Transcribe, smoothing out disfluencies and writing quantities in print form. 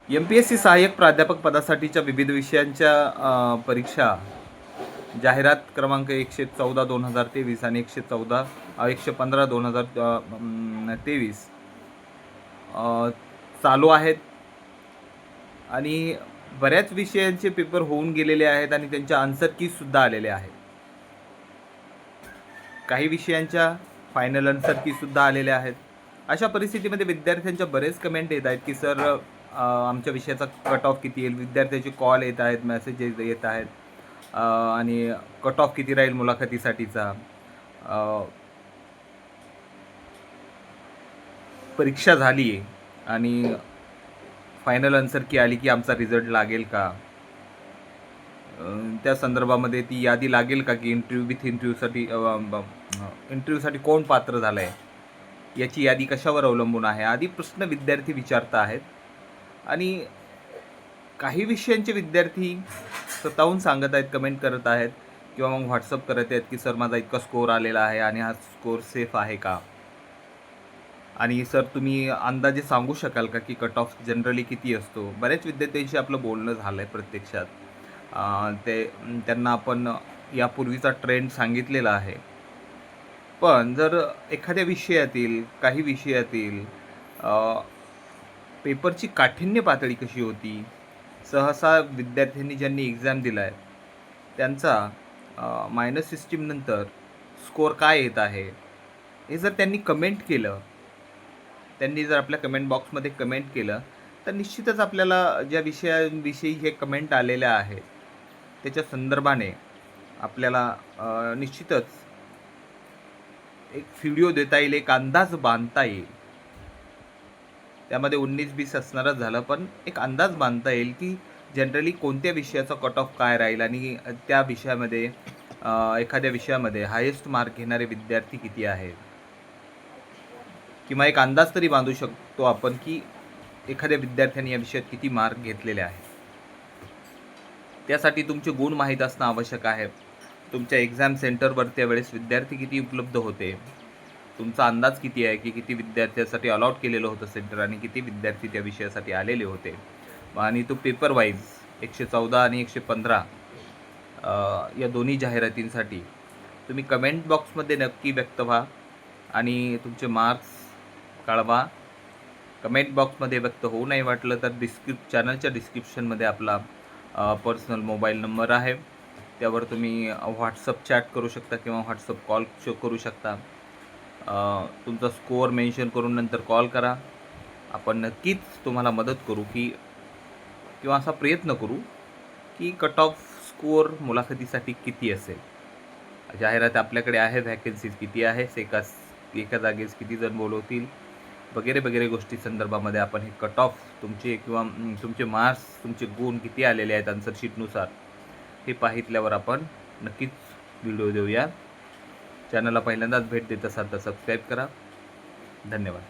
MPSC सहाय्यक प्राध्यापक पदासाठीच्या विविध विषयांच्या परीक्षा जाहिरात क्रमांक 114/2023 आणि 115/2023 चालू आहेत आणि बऱ्याच विषयांचे पेपर होऊन गेलेले आहेत आणि त्यांच्या आन्सर कीजसुद्धा आलेल्या आहेत. काही विषयांच्या फायनल आन्सर कीजसुद्धा आलेल्या आहेत. अशा परिस्थितीमध्ये विद्यार्थ्यांच्या बरेच कमेंट येत आहेत की सर आमच्या विषयाचा कट ऑफ किती येईल. विद्यार्थ्याचे कॉल येत आहेत, मेसेजेस येत आहेत आणि कट ऑफ किती राहील मुलाखतीसाठीचा. परीक्षा झाली आहे आणि फायनल आन्सर की आली की आमचा रिझल्ट लागेल का, त्या संदर्भामध्ये ती यादी लागेल का की इंटरव्ह्यूसाठी कोण पात्र झालं आहे याची यादी कशावर अवलंबून आहे आदी प्रश्न विद्यार्थी विचारत आहेत. आणि काही विषयांचे विद्यार्थी स्वतःहून सांगत आहेत, कमेंट करत आहेत किंवा मग व्हॉट्सअप करत आहेत की सर माझा इतका स्कोअर आलेला आहे आणि हा स्कोअर सेफ आहे का, आणि सर तुम्ही अंदाजे सांगू शकाल का की कट ऑफ जनरली किती असतो. बऱ्याच विद्यार्थ्यांशी आपलं बोलणं झालं आहे प्रत्यक्षात. त्यांना आपण यापूर्वीचा ट्रेंड सांगितलेला आहे. पण जर एखाद्या विषयातील काही विषयातील पेपरची काठिण्य पातळी कशी होती, सहसा विद्यार्थ्यांनी ज्यांनी एक्झाम दिला आहे त्यांचा मायनस सिस्टीमनंतर स्कोअर काय येत आहे हे जर त्यांनी कमेंट केलं, त्यांनी जर आपल्या कमेंट बॉक्समध्ये कमेंट केलं तर निश्चितच आपल्याला ज्या विषयाविषयी हे कमेंट आलेल्या आहेत त्याच्या संदर्भाने आपल्याला निश्चितच एक व्हिडिओ देता येईल, एक अंदाज बांधता येईल. त्यामध्ये 19-20 असणारच झालं, पण एक अंदाज बांधता येईल की जनरली कोणत्या विषयाचा कट ऑफ काय राहील आणि त्या विषयामध्ये एखाद्या विषयामध्ये हायेस्ट मार्क घेणारे विद्यार्थी किती आहेत, किंवा एक अंदाज तरी बांधू शकतो आपण की एखाद्या विद्यार्थ्याने या विषयात किती मार्क घेतलेले आहेत. त्यासाठी तुमचे गुण माहीत असणं आवश्यक आहे. तुमच्या एक्झाम सेंटरवर त्यावेळेस विद्यार्थी किती उपलब्ध होते, तुमचा अंदाज किती आहे की किती विद्यार्थ्यांसाठी अलॉट केलेलं होतं सेंटर आणि किती विद्यार्थी त्या विषयासाठी आलेले होते, आणि तो पेपर वाईज 114 आणि 115 या दोन्ही जाहिरातींसाठी तुम्ही कमेंट बॉक्समध्ये नक्की व्यक्त व्हा आणि तुमचे मार्क्स कळवा. कमेंट बॉक्समध्ये व्यक्त होऊ नाही वाटलं तर चॅनलच्या डिस्क्रिप्शनमध्ये आपला पर्सनल मोबाईल नंबर आहे, त्यावर तुम्ही व्हॉट्सअप चॅट करू शकता किंवा व्हॉट्सअप कॉल करू शकता. तुमचा स्कोअर मेन्शन करून नंतर कॉल करा. आपण नक्कीच तुम्हाला मदत करू किंवा असा प्रयत्न करू की कट ऑफ स्कोअर मुलाखतीसाठी किती असेल. जाहिरात आपल्याकडे आहे, व्हॅकन्सीज किती आहे, एका जागेस किती जण बोलवतील वगैरे वगैरे गोष्टी संदर्भामध्ये आपण हे कट ऑफ तुमचे किंवा तुमचे मार्क्स, तुमचे गुण किती आलेले आहेत आन्सर शीटनुसार हे पाहितल्यावर आपण नक्कीच व्हिडिओ देऊया. चॅनलला पहिल्यांदाच भेट देत असाल तर सबस्क्राईब करा. धन्यवाद.